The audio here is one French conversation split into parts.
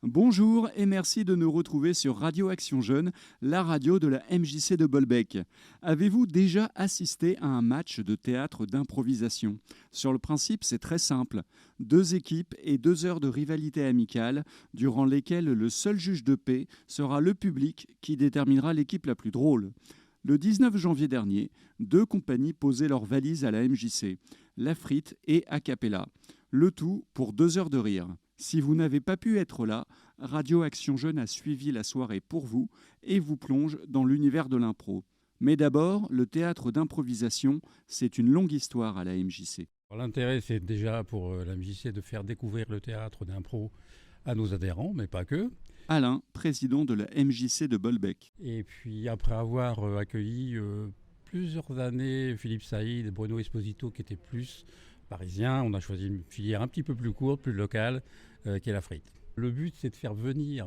Bonjour et merci de nous retrouver sur Radio Action Jeune, la radio de la MJC de Bolbec. Avez-vous déjà assisté à un match de théâtre d'improvisation ? Sur le principe, c'est très simple. 2 équipes et 2 heures de rivalité amicale, durant lesquelles le seul juge de paix sera le public qui déterminera l'équipe la plus drôle. Le 19 janvier dernier, 2 compagnies posaient leurs valises à la MJC, La Frite et Acapella. Le tout pour 2 heures de rire. Si vous n'avez pas pu être là, Radio Action Jeune a suivi la soirée pour vous et vous plonge dans l'univers de l'impro. Mais d'abord, le théâtre d'improvisation, c'est une longue histoire à la MJC. L'intérêt, c'est déjà pour la MJC de faire découvrir le théâtre d'impro à nos adhérents, mais pas que. Alain, président de la MJC de Bolbec. Et puis après avoir accueilli plusieurs années Philippe Saïd et Bruno Esposito qui étaient plus parisiens, on a choisi une filière un petit peu plus courte, plus locale, qui est la frite. Le but, c'est de faire venir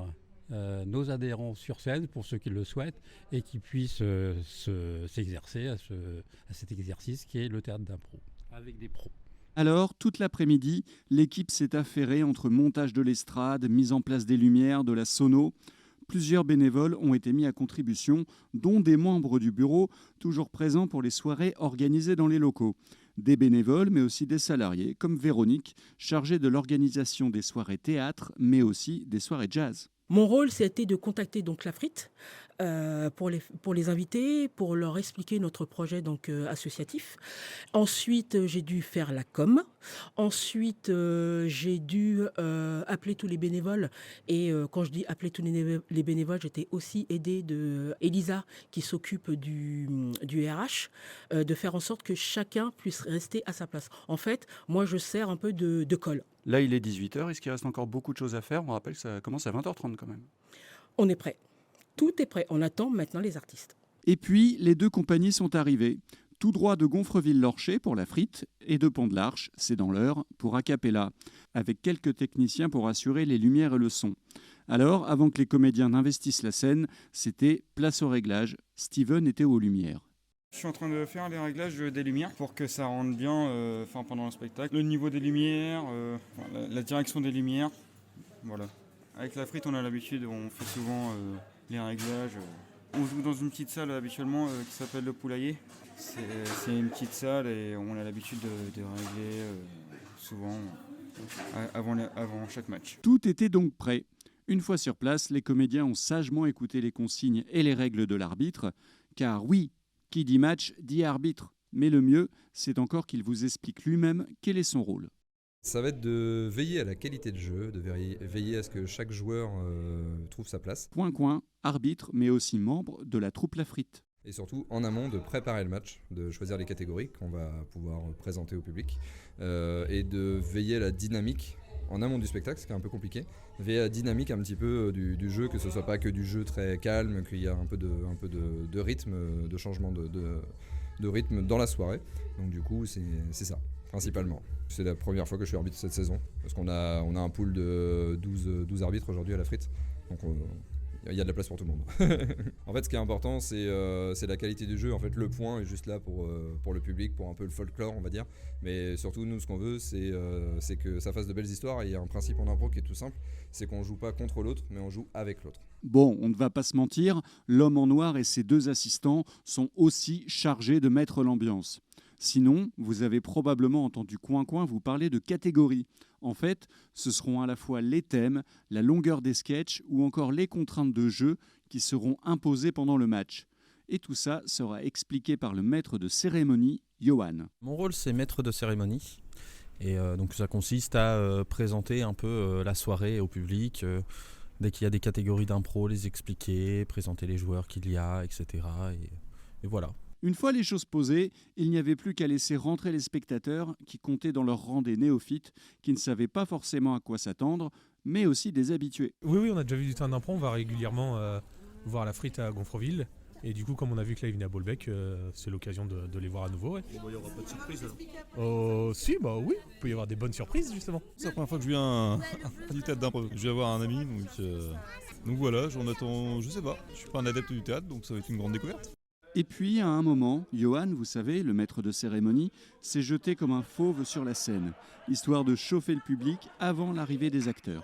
nos adhérents sur scène pour ceux qui le souhaitent et qui puissent s'exercer à cet exercice qui est le théâtre d'impro avec des pros. Alors, toute l'après-midi, l'équipe s'est affairée entre montage de l'estrade, mise en place des lumières, de la sono. Plusieurs bénévoles ont été mis à contribution, dont des membres du bureau, toujours présents pour les soirées organisées dans les locaux. Des bénévoles, mais aussi des salariés, comme Véronique, chargée de l'organisation des soirées théâtre, mais aussi des soirées jazz. Mon rôle, c'était de contacter donc la Frite pour les inviter, pour leur expliquer notre projet donc associatif. Ensuite, j'ai dû faire la com. Ensuite, j'ai dû appeler tous les bénévoles. Et quand je dis appeler tous les bénévoles, j'étais aussi aidée de Elisa qui s'occupe du RH, de faire en sorte que chacun puisse rester à sa place. En fait, moi, je sers un peu de colle. Là, il est 18h. Est-ce qu'il reste encore beaucoup de choses à faire ? On rappelle que ça commence à 20h30 quand même. On est prêt. Tout est prêt. On attend maintenant les artistes. Et puis, les 2 compagnies sont arrivées. Tout droit de Gonfreville-Lorcher pour la frite et de Pont-de-l'Arche, c'est dans l'heure, pour Acapella, avec quelques techniciens pour assurer les lumières et le son. Alors, avant que les comédiens n'investissent la scène, c'était place au réglage. Steven était aux lumières. Je suis en train de faire les réglages des lumières pour que ça rentre bien pendant le spectacle. Le niveau des lumières, la direction des lumières, voilà. Avec la frite, on a l'habitude, on fait souvent les réglages. On joue dans une petite salle habituellement qui s'appelle le Poulailler. C'est une petite salle et on a l'habitude de régler souvent avant chaque match. Tout était donc prêt. Une fois sur place, les comédiens ont sagement écouté les consignes et les règles de l'arbitre, car oui, qui dit match dit arbitre. Mais le mieux, c'est encore qu'il vous explique lui-même quel est son rôle. Ça va être de veiller à la qualité de jeu, de veiller à ce que chaque joueur trouve sa place. Coin, arbitre, mais aussi membre de la troupe La Frite. Et surtout, en amont, de préparer le match, de choisir les catégories qu'on va pouvoir présenter au public et de veiller à la dynamique en amont du spectacle, ce qui est un peu compliqué. Veiller à la dynamique un petit peu du jeu, que ce soit pas que du jeu très calme, qu'il y a un peu de rythme, de changement de rythme dans la soirée. Donc du coup, c'est ça, principalement. C'est la première fois que je suis arbitre cette saison, parce qu'on a un pool de 12 arbitres aujourd'hui à la frite. Donc il y a de la place pour tout le monde. En fait, ce qui est important, c'est la qualité du jeu. En fait, le point est juste là pour le public, pour un peu le folklore, on va dire. Mais surtout, nous, ce qu'on veut, c'est que ça fasse de belles histoires. Et il y a un principe en impro qui est tout simple, c'est qu'on joue pas contre l'autre, mais on joue avec l'autre. Bon, on ne va pas se mentir, l'homme en noir et ses 2 assistants sont aussi chargés de mettre l'ambiance. Sinon, vous avez probablement entendu Coin vous parler de catégories. En fait, ce seront à la fois les thèmes, la longueur des sketchs ou encore les contraintes de jeu qui seront imposées pendant le match. Et tout ça sera expliqué par le maître de cérémonie, Johan. Mon rôle, c'est maître de cérémonie. Et donc ça consiste à présenter un peu la soirée au public. Dès qu'il y a des catégories d'impro, les expliquer, présenter les joueurs qu'il y a, etc. Et voilà. Une fois les choses posées, il n'y avait plus qu'à laisser rentrer les spectateurs qui comptaient dans leur rang des néophytes, qui ne savaient pas forcément à quoi s'attendre, mais aussi des habitués. Oui, on a déjà vu du théâtre d'impro, on va régulièrement voir la frite à Gonfreville. Et du coup, comme on a vu que là, ils venaient à Bolbec, c'est l'occasion de les voir à nouveau. Ouais. Il n'y aura pas de surprise alors Oui, il peut y avoir des bonnes surprises justement. C'est la première fois que je viens du théâtre d'impro. Je viens voir un ami, donc voilà, j'en attends, je sais pas. Je suis pas un adepte du théâtre, donc ça va être une grande découverte. Et puis, à un moment, Johan, vous savez, le maître de cérémonie, s'est jeté comme un fauve sur la scène, histoire de chauffer le public avant l'arrivée des acteurs.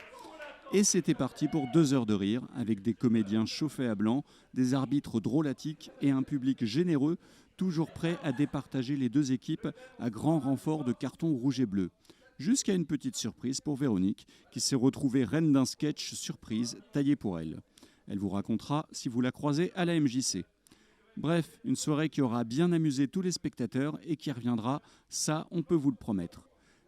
Et c'était parti pour 2 heures de rire, avec des comédiens chauffés à blanc, des arbitres drôlatiques et un public généreux, toujours prêt à départager les 2 équipes à grand renfort de carton rouge et bleu. Jusqu'à une petite surprise pour Véronique, qui s'est retrouvée reine d'un sketch surprise taillé pour elle. Elle vous racontera si vous la croisez à la MJC. Bref, une soirée qui aura bien amusé tous les spectateurs et qui reviendra, ça on peut vous le promettre.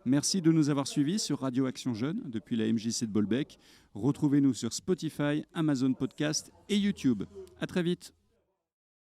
Merci de nous avoir suivis sur Radio Action Jeune depuis la MJC de Bolbec. Retrouvez-nous sur Spotify, Amazon Podcast et YouTube. À très vite.